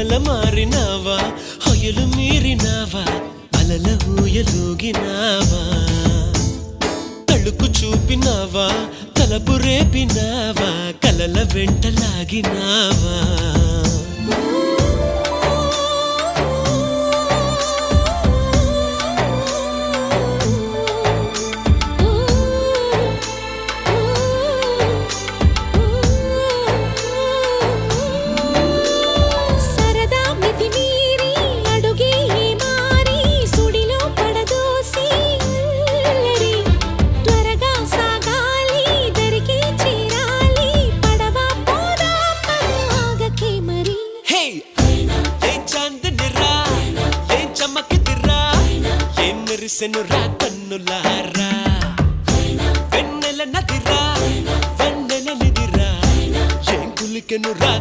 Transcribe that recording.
మొదల మారినావా హొయలు మీరినావా అలల ఊయలూగినావా తళుకు చూపినావా తలపు రేపినావా కలల వెంటలాగినావా మెరిసెనురా కన్నులారా వెన్నెల నదిరా వెన్నెల నిదిరా ఏం కులికెనురా